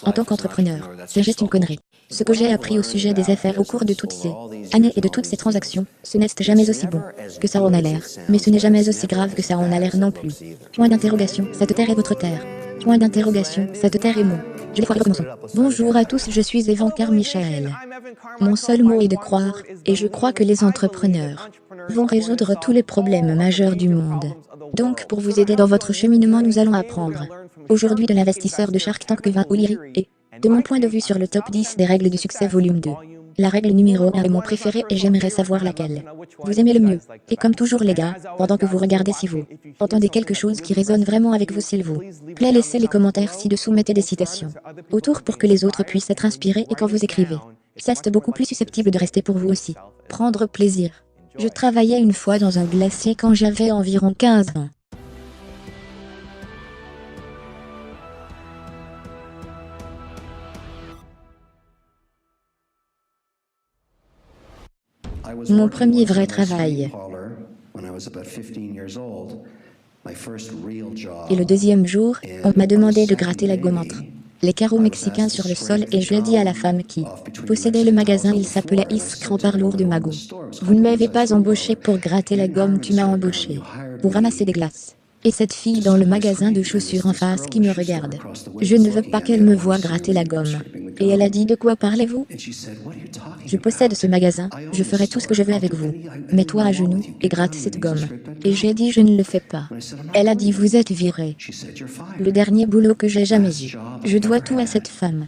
En tant qu'entrepreneur, c'est juste une connerie. Ce que j'ai appris au sujet des affaires au cours de toutes ces années et de toutes ces transactions, ce n'est jamais aussi bon que ça en a l'air, mais ce n'est jamais aussi grave que ça en a l'air non plus. Point d'interrogation, cette terre est votre terre. Point d'interrogation, cette terre est mon. Je vais recommençons. Bonjour à tous, je suis Evankar Michael. Mon seul mot est de croire, et je crois que les entrepreneurs vont résoudre tous les problèmes majeurs du monde. Donc pour vous aider dans votre cheminement, nous allons apprendre aujourd'hui de l'investisseur de Shark Tank Kevin O'Leary et de mon point de vue sur le top 10 des règles du succès volume 2. La règle numéro 1 est mon préféré et j'aimerais savoir laquelle vous aimez le mieux. Et comme toujours les gars, pendant que vous regardez, si vous entendez quelque chose qui résonne vraiment avec vous, s'il vous plaît, laissez les commentaires ci-dessous, mettez des citations autour pour que les autres puissent être inspirés et quand vous écrivez, c'est beaucoup plus susceptible de rester pour vous aussi. Prendre plaisir. Je travaillais une fois dans un glacier quand j'avais environ 15 ans. Mon premier vrai travail. Et le deuxième jour, on m'a demandé de gratter la gomme entre les carreaux mexicains sur le sol et je l'ai dit à la femme qui possédait le magasin, il s'appelait Iskran Parlour de Mago. Vous ne m'avez pas embauché pour gratter la gomme, tu m'as embauché pour ramasser des glaces. Et cette fille dans le magasin de chaussures en face qui me regarde. Je ne veux pas qu'elle me voie gratter la gomme. Et elle a dit, de quoi parlez-vous? Je possède ce magasin, je ferai tout ce que je veux avec vous. Mets-toi à genoux et gratte cette gomme. Et j'ai dit, je ne le fais pas. Elle a dit, vous êtes viré. Le dernier boulot que j'ai jamais eu. Je dois tout à cette femme.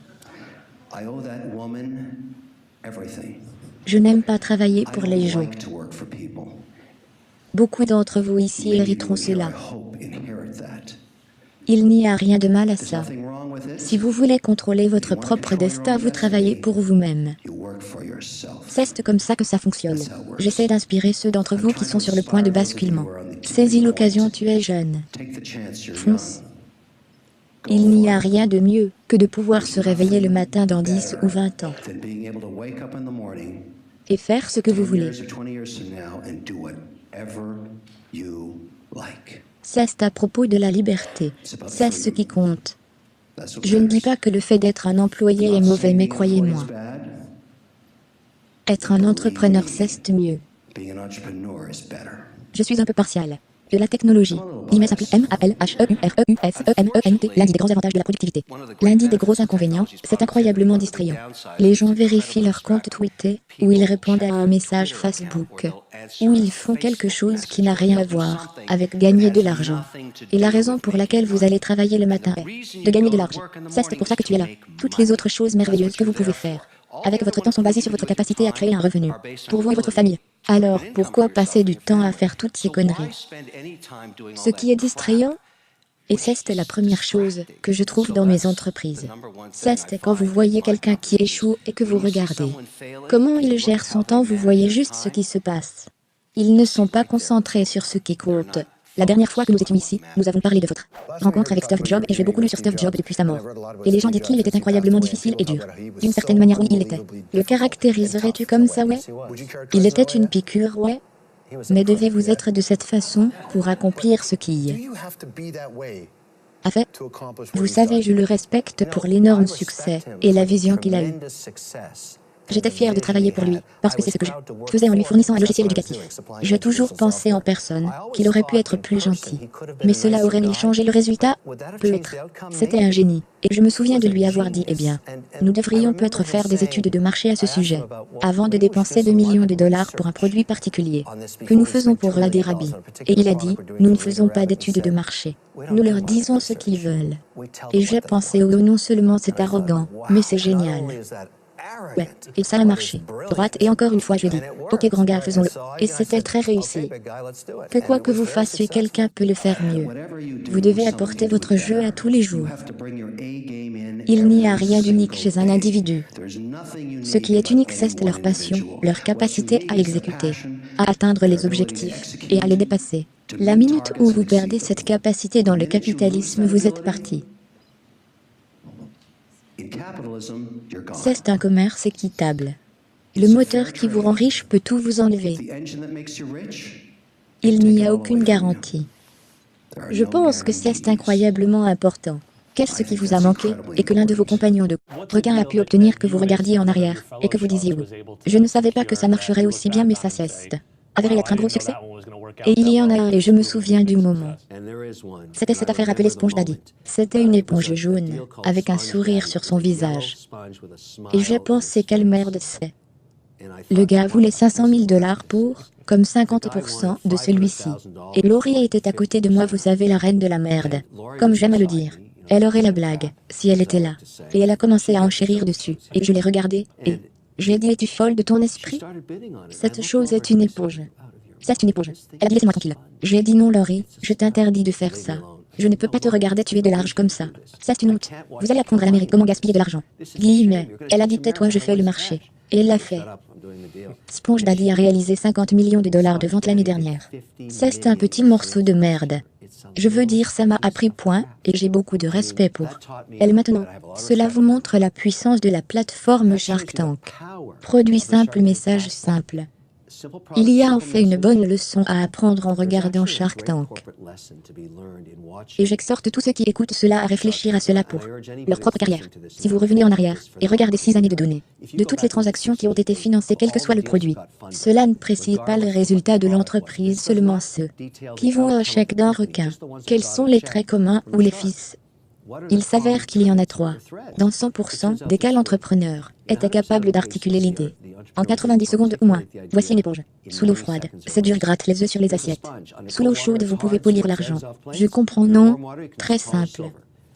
Je n'aime pas travailler pour les gens. Beaucoup d'entre vous ici hériteront cela. Il n'y a rien de mal à ça. Si vous voulez contrôler votre propre destin, vous travaillez pour vous-même. C'est comme ça que ça fonctionne. J'essaie d'inspirer ceux d'entre vous qui sont sur le point de basculement. Saisis l'occasion, tu es jeune. Fonce. Il n'y a rien de mieux que de pouvoir se réveiller le matin dans 10 ou 20 ans et faire ce que vous voulez. C'est à propos de la liberté. C'est ce qui compte. Je ne dis pas que le fait d'être un employé est mauvais, mais croyez-moi, être un entrepreneur, c'est mieux. Je suis un peu partial. De la technologie. Email simple M-A-L-H-E-U-R-E-U-S-E-M-E-N-T. L'un des grands avantages de la productivité. L'un des gros inconvénients, c'est incroyablement distrayant. Les gens vérifient leur compte Twitter, ou ils répondent à un message Facebook, ou ils font quelque chose qui n'a rien à voir avec gagner de l'argent. Et la raison pour laquelle vous allez travailler le matin est de gagner de l'argent. C'est pour ça que tu es là. Toutes les autres choses merveilleuses que vous pouvez faire avec votre temps sont basées sur votre capacité à créer un revenu pour vous et votre famille. Alors, pourquoi passer du temps à faire toutes ces conneries? Ce qui est distrayant, et c'est la première chose que je trouve dans mes entreprises, c'est quand vous voyez quelqu'un qui échoue et que vous regardez comment il gère son temps, vous voyez juste ce qui se passe. Ils ne sont pas concentrés sur ce qui compte. La dernière fois que nous étions ici, nous avons parlé de votre rencontre avec Steve Jobs et j'ai beaucoup lu sur Steve Jobs depuis sa mort. Et les gens disent qu'il était incroyablement difficile et dur. D'une certaine manière, oui, il était. Le caractériserais-tu comme ça, ouais? Il était une piqûre, ouais? Mais devez-vous être de cette façon pour accomplir ce qui a fait? Vous savez, je le respecte pour l'énorme succès et la vision qu'il a eue. J'étais fier de travailler pour lui, parce que c'est ce que je faisais en lui fournissant un logiciel éducatif. J'ai toujours pensé en personne qu'il aurait pu être plus gentil. Mais cela aurait-il changé le résultat? Peut-être. C'était un génie. Et je me souviens de lui avoir dit, eh bien, nous devrions peut-être faire des études de marché à ce sujet, avant de dépenser 2 millions de dollars pour un produit particulier, que nous faisons pour la Derabi. Et il a dit, nous ne faisons pas d'études de marché. Nous leur disons ce qu'ils veulent. Et j'ai pensé, oh non seulement c'est arrogant, mais c'est génial. Ouais, et ça a marché. Droite, et encore une fois je dis, ok grand gars, faisons-le. Et c'était très réussi. Que quoi que vous fassiez, quelqu'un peut le faire mieux. Vous devez apporter votre jeu à tous les jours. Il n'y a rien d'unique chez un individu. Ce qui est unique, c'est leur passion, leur capacité à exécuter, à atteindre les objectifs, et à les dépasser. La minute où vous perdez cette capacité dans le capitalisme, vous êtes parti. C'est un commerce équitable. Le moteur qui vous rend riche peut tout vous enlever. Il n'y a aucune garantie. Je pense que c'est incroyablement important. Qu'est-ce qui vous a manqué et que l'un de vos compagnons de requin a pu obtenir que vous regardiez en arrière et que vous disiez oui. Je ne savais pas que ça marcherait aussi bien mais ça cesse. Avéré être un gros succès. Et il y en a un et je me souviens du moment. C'était cette affaire appelée Sponge Daddy. C'était une éponge jaune, avec un sourire sur son visage. Et j'ai pensé quelle merde c'est. Le gars voulait 500 000 $ pour, comme 50% de celui-ci. Et Laurie était à côté de moi, vous savez, la reine de la merde. Comme j'aime à le dire. Elle aurait la blague, si elle était là. Et elle a commencé à enchérir dessus. Et je l'ai regardée, et j'ai dit, es-tu folle de ton esprit? Cette chose est une éponge. C'est une éponge. Elle a dit, laissez-moi tranquille. J'ai dit, non Laurie, je t'interdis de faire ça. Je ne peux pas te regarder tuer de l'argent comme ça. C'est une honte. Vous allez apprendre à l'Amérique comment gaspiller de l'argent. Guillemets. Elle a dit, tais-toi, je fais le marché. Et elle l'a fait. Sponge Daddy a réalisé 50 millions de dollars de ventes l'année dernière. C'est un petit morceau de merde. Je veux dire, ça m'a appris point, et j'ai beaucoup de respect pour elle maintenant. Cela vous montre la puissance de la plateforme Shark Tank. Produit simple, message simple. Il y a en fait une bonne leçon à apprendre en regardant Shark Tank. Et j'exhorte tous ceux qui écoutent cela à réfléchir à cela pour leur propre carrière. Si vous revenez en arrière et regardez 6 années de données, de toutes les transactions qui ont été financées quel que soit le produit, cela ne précise pas le résultat de l'entreprise, seulement ceux qui vont à un chèque d'un requin. Quels sont les traits communs ou les fils? Il s'avère qu'il y en a 3. Dans 100% des cas, l'entrepreneur était capable d'articuler l'idée. En 90 secondes ou moins. Voici une éponge. Sous l'eau froide, c'est dur, gratte les œufs sur les assiettes. Sous l'eau chaude, vous pouvez polir l'argent. Je comprends, non? Très simple.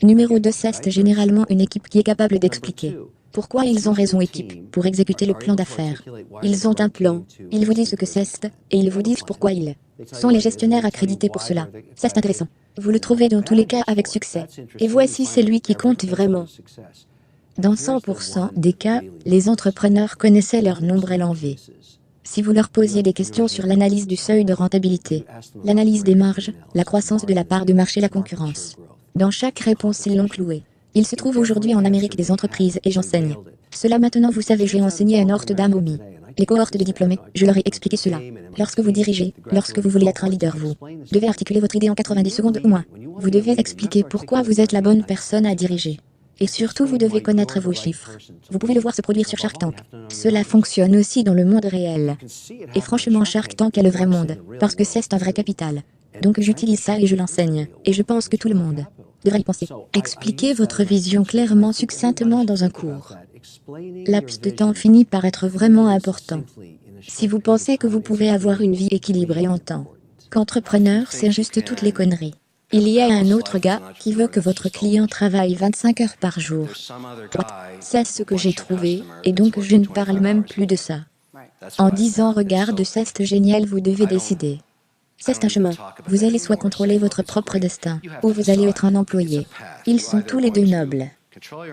Numéro 2, c'est généralement une équipe qui est capable d'expliquer. Pourquoi ils ont raison, équipe, pour exécuter le plan d'affaires. Ils ont un plan, ils vous disent ce que c'est, et ils vous disent pourquoi ils sont les gestionnaires accrédités pour cela. C'est intéressant. Vous le trouvez dans tous les cas avec succès. Et voici celui qui compte vraiment. Dans 100% des cas, les entrepreneurs connaissaient leur nombre LV. Si vous leur posiez des questions sur l'analyse du seuil de rentabilité, l'analyse des marges, la croissance de la part de marché, la concurrence, dans chaque réponse ils l'ont cloué. Il se trouve aujourd'hui en Amérique des entreprises et j'enseigne. Cela maintenant, vous savez, j'ai enseigné à Notre-Dame aux les cohortes de diplômés, je leur ai expliqué cela. Lorsque vous dirigez, lorsque vous voulez être un leader, vous devez articuler votre idée en 90 secondes ou moins. Vous devez expliquer pourquoi vous êtes la bonne personne à diriger. Et surtout, vous devez connaître vos chiffres. Vous pouvez le voir se produire sur Shark Tank. Cela fonctionne aussi dans le monde réel. Et franchement, Shark Tank est le vrai monde, parce que c'est un vrai capital. Donc j'utilise ça et je l'enseigne. Et je pense que tout le monde devrait y penser. Expliquez votre vision clairement, succinctement dans un cours. Laps de temps finit par être vraiment important. Si vous pensez que vous pouvez avoir une vie équilibrée en tant qu'entrepreneur, c'est juste toutes les conneries. Il y a un autre gars qui veut que votre client travaille 25 heures par jour. C'est ce que j'ai trouvé, et donc je ne parle même plus de ça. En disant regarde, c'est génial, vous devez décider. C'est un chemin. Vous allez soit contrôler votre propre destin, ou vous allez être un employé. Ils sont tous les deux nobles.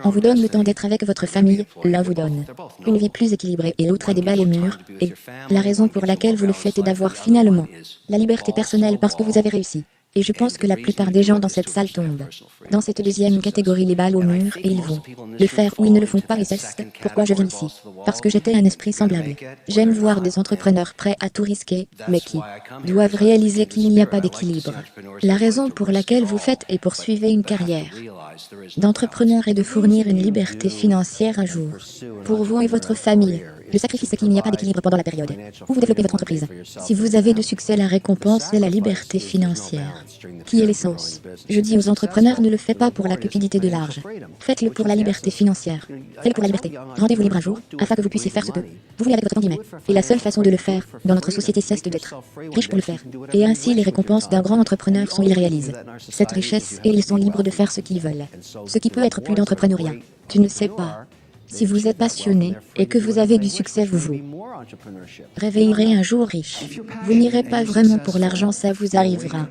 On vous donne le temps d'être avec votre famille, l'un vous donne une vie plus équilibrée et l'autre a des balles et murs, et la raison pour laquelle vous le faites est d'avoir finalement la liberté personnelle parce que vous avez réussi. Et je pense que la plupart des gens dans cette salle tombent dans cette deuxième catégorie, les balles au mur, et ils vont le faire ou ils ne le font pas, et c'est pourquoi je viens ici. Parce que j'étais un esprit semblable. J'aime voir des entrepreneurs prêts à tout risquer, mais qui doivent réaliser qu'il n'y a pas d'équilibre. La raison pour laquelle vous faites et poursuivez une carrière d'entrepreneur est de fournir une liberté financière à jour pour vous et votre famille. Le sacrifice, c'est qu'il n'y a pas d'équilibre pendant la période où vous développez votre entreprise. Si vous avez de succès, la récompense est la liberté financière, qui est l'essence. Je dis aux entrepreneurs, ne le faites pas pour la cupidité de l'argent. Faites-le pour la liberté financière. Faites-le pour la liberté. Rendez-vous libre un jour, afin que vous puissiez faire ce que vous voulez avec votre temps guillemets. Et la seule façon de le faire, dans notre société, c'est d'être riche pour le faire. Et ainsi, les récompenses d'un grand entrepreneur sont, ils réalisent cette richesse et ils sont libres de faire ce qu'ils veulent. Ce qui peut être plus d'entrepreneuriat. Tu ne sais pas. Si vous êtes passionné et que vous avez du succès, vous vous réveillerez un jour riche. Vous n'irez pas vraiment pour l'argent, ça vous arrivera.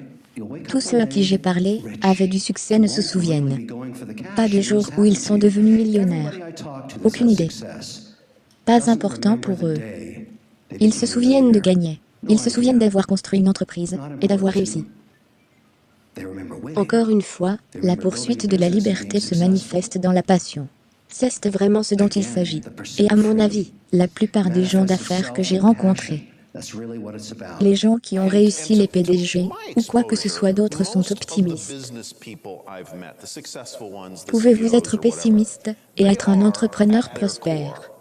Tous ceux à qui j'ai parlé avaient du succès ne se souviennent pas des jours où ils sont devenus millionnaires. Aucune idée. Pas important pour eux. Ils se souviennent de gagner. Ils se souviennent d'avoir construit une entreprise et d'avoir réussi. Encore une fois, la poursuite de la liberté se manifeste dans la passion. C'est vraiment ce dont il s'agit. Et à mon avis, la plupart des gens d'affaires que j'ai rencontrés Les gens qui ont réussi, les PDG, ou quoi que ce soit d'autre, sont optimistes. Pouvez-vous être pessimiste et être un entrepreneur prospère?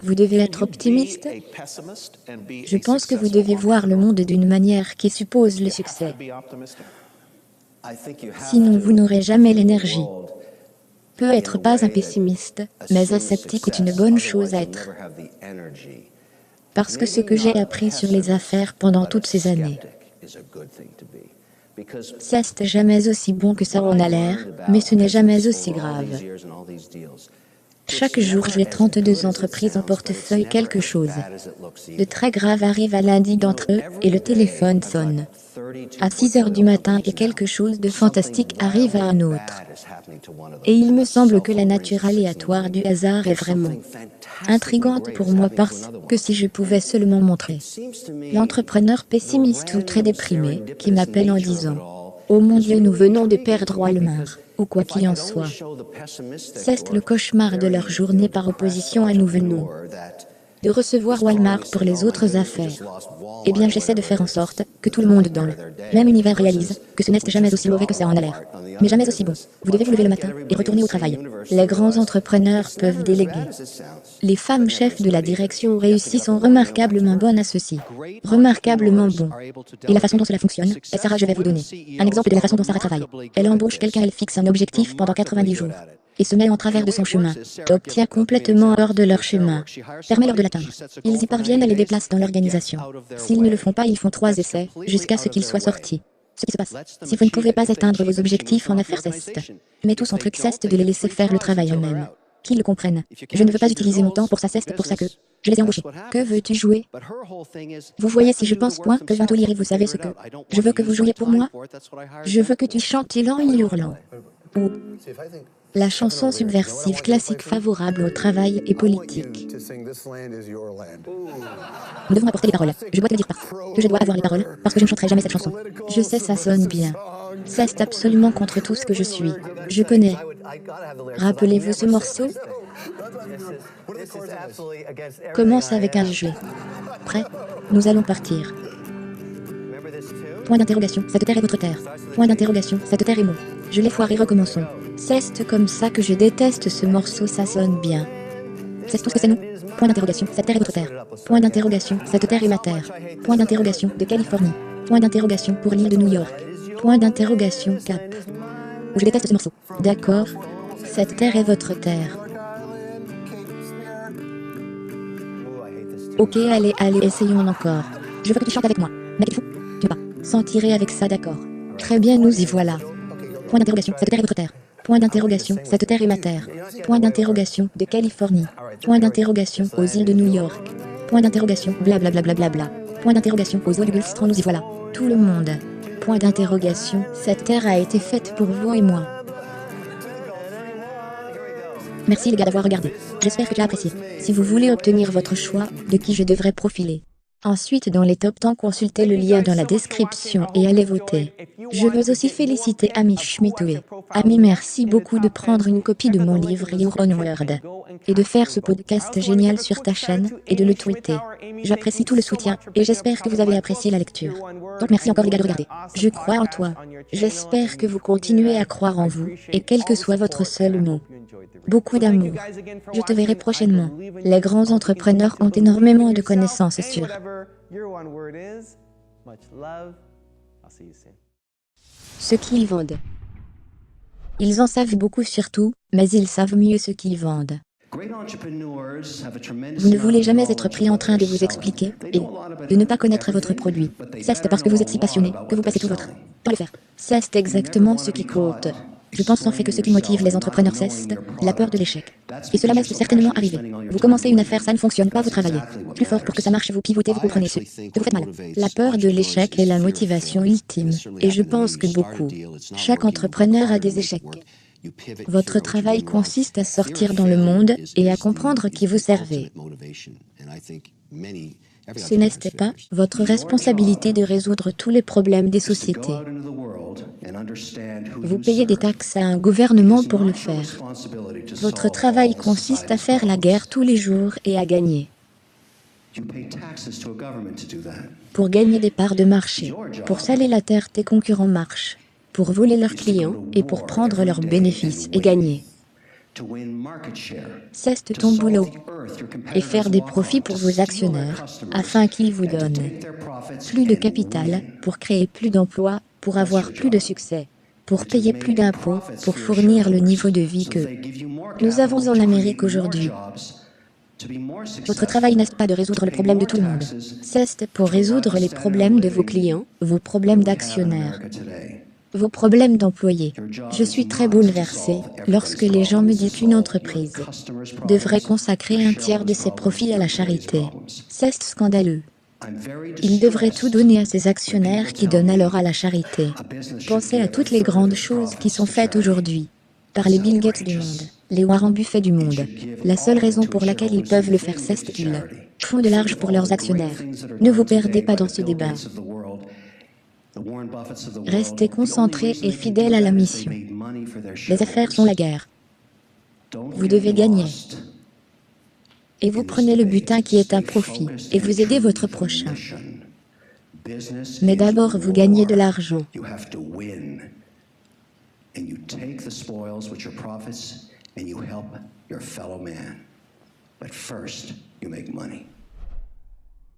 Vous devez être optimiste. Je pense que vous devez voir le monde d'une manière qui suppose le succès. Sinon, vous n'aurez jamais l'énergie. Peut être pas un pessimiste, mais un sceptique est une bonne chose à être. Parce que ce que j'ai appris sur les affaires pendant toutes ces années, c'est jamais aussi bon que ça en a l'air, mais ce n'est jamais aussi grave. Chaque jour, j'ai 32 entreprises en portefeuille, quelque chose de très grave arrive à l'un d'entre eux et le téléphone sonne. À 6 heures du matin et quelque chose de fantastique arrive à un autre. Et il me semble que la nature aléatoire du hasard est vraiment intrigante pour moi parce que si je pouvais seulement montrer l'entrepreneur pessimiste ou très déprimé qui m'appelle en disant « Oh mon Dieu, nous venons de perdre Walmart » ou quoi qu'il en soit. C'est le cauchemar de leur journée par opposition à nous venons de recevoir Walmart pour les autres affaires. Eh bien, j'essaie de faire en sorte que tout le monde dans le même univers réalise que ce n'est jamais aussi mauvais que ça en a l'air, mais jamais aussi bon. Vous devez vous lever le matin et retourner au travail. Les grands entrepreneurs peuvent déléguer. Les femmes chefs de la direction réussie sont remarquablement bonnes à ceci. Remarquablement bon. Et la façon dont cela fonctionne, et Sarah, je vais vous donner un exemple de la façon dont Sarah travaille. Elle embauche quelqu'un, elle fixe un objectif pendant 90 jours. Et se met en travers de son chemin, obtient complètement hors de leur chemin, permet-leur de l'atteindre. Ils y parviennent et les déplacent dans l'organisation. S'ils ne le font pas, ils font 3 essais, jusqu'à ce qu'ils soient sortis. Ce qui se passe, si vous ne pouvez pas atteindre vos objectifs en affaires, mais tout son truc, c'est de les laisser faire le travail eux-mêmes. Qu'ils le comprennent. Je ne veux pas utiliser mon temps pour ça, c'est pour ça que je les ai embauchés. Que veux-tu jouer? Vous voyez, si je pense point que je vais vous savez ce que je veux que vous jouiez pour moi? Je veux que tu chantes lent et hurlant. Ou la chanson subversive classique favorable au travail et politique. Nous devons apporter les paroles. Je dois te le dire que je dois avoir les paroles, parce que je ne chanterai jamais cette chanson. Je sais, ça sonne bien. C'est absolument contre tout ce que je suis. Je connais. Rappelez-vous ce morceau? Commence avec un jeu. Prêt? Nous allons partir. Point d'interrogation, cette terre est votre terre. Point d'interrogation, cette terre est mon. Je l'ai foiré, recommençons. C'est comme ça que je déteste ce morceau, ça sonne bien. C'est tout ce que c'est nous? Point d'interrogation, cette terre est votre terre. Point d'interrogation, cette terre est ma terre. Point d'interrogation, de Californie. Point d'interrogation pour l'île de New York. Point d'interrogation, Cap. Je déteste ce morceau. D'accord. Cette terre est votre terre. Ok, allez, essayons encore. Je veux que tu chantes avec moi. Mais t'es fou? Tu ne peux pas s'en tirer avec ça, d'accord. Très bien, nous y voilà. Point d'interrogation, cette terre est votre terre. Point d'interrogation, cette terre est ma terre. Point d'interrogation, de Californie. Point d'interrogation, aux îles de New York. Point d'interrogation, blablabla. Point d'interrogation, aux eaux du Gulfstream, nous y voilà. Tout le monde. Point d'interrogation, cette terre a été faite pour vous et moi. Merci les gars d'avoir regardé. J'espère que tu as apprécié. Si vous voulez obtenir votre choix, de qui je devrais profiler. Ensuite, dans les top 10, consultez le lien dans la description et allez voter. Je veux aussi féliciter Amy Schmidtwe. Amy, merci beaucoup de prendre une copie de mon livre Your Own Word et de faire ce podcast génial sur ta chaîne et de le tweeter. J'apprécie tout le soutien et j'espère que vous avez apprécié la lecture. Donc merci encore les gars de regarder. Je crois en toi. J'espère que vous continuez à croire en vous et quel que soit votre seul mot. Beaucoup d'amour. Je te verrai prochainement. Les grands entrepreneurs ont énormément de connaissances sur ce qu'ils vendent. Ils en savent beaucoup surtout, mais ils savent mieux ce qu'ils vendent. Vous ne voulez jamais être pris en train de vous expliquer et de ne pas connaître votre produit. C'est parce que vous êtes si passionné que vous passez tout votre temps à le faire. C'est exactement ce qui compte. Je pense en fait que ce qui motive les entrepreneurs, c'est la peur de l'échec. Et cela m'est certainement arrivé. Vous commencez une affaire, ça ne fonctionne pas, vous travaillez plus fort pour que ça marche, vous pivotez, vous comprenez ce que vous faites mal. La peur de l'échec est la motivation ultime. Et je pense que beaucoup, chaque entrepreneur a des échecs. Votre travail consiste à sortir dans le monde et à comprendre qui vous servez. Ce n'est pas votre responsabilité de résoudre tous les problèmes des sociétés. Vous payez des taxes à un gouvernement pour le faire. Votre travail consiste à faire la guerre tous les jours et à gagner. Pour gagner des parts de marché, pour saler la terre tes concurrents marchent, pour voler leurs clients et pour prendre leurs bénéfices et gagner. C'est ton boulot. Et faire des profits pour vos actionnaires, afin qu'ils vous donnent plus de capital, pour créer plus d'emplois, pour avoir plus de succès, pour payer plus d'impôts, pour fournir le niveau de vie que nous avons en Amérique aujourd'hui. Votre travail n'est pas de résoudre le problème de tout le monde. C'est pour résoudre les problèmes de vos clients, vos problèmes d'actionnaires, vos problèmes d'employés. Je suis très bouleversé lorsque les gens me disent qu'une entreprise devrait consacrer un tiers de ses profits à la charité. C'est scandaleux. Il devrait tout donner à ses actionnaires qui donnent alors à la charité. Pensez à toutes les grandes choses qui sont faites aujourd'hui par les Bill Gates du monde, les Warren Buffett du monde. La seule raison pour laquelle ils peuvent le faire, c'est qu'ils font de l'argent pour leurs actionnaires. Ne vous perdez pas dans ce débat. Restez concentrés et fidèles à la mission. Les affaires sont la guerre. Vous devez gagner. Et vous prenez le butin qui est un profit, et vous aidez votre prochain. Mais d'abord, vous gagnez de l'argent. And you take the spoils, which are profits, and you help your fellow man. But first, you make money.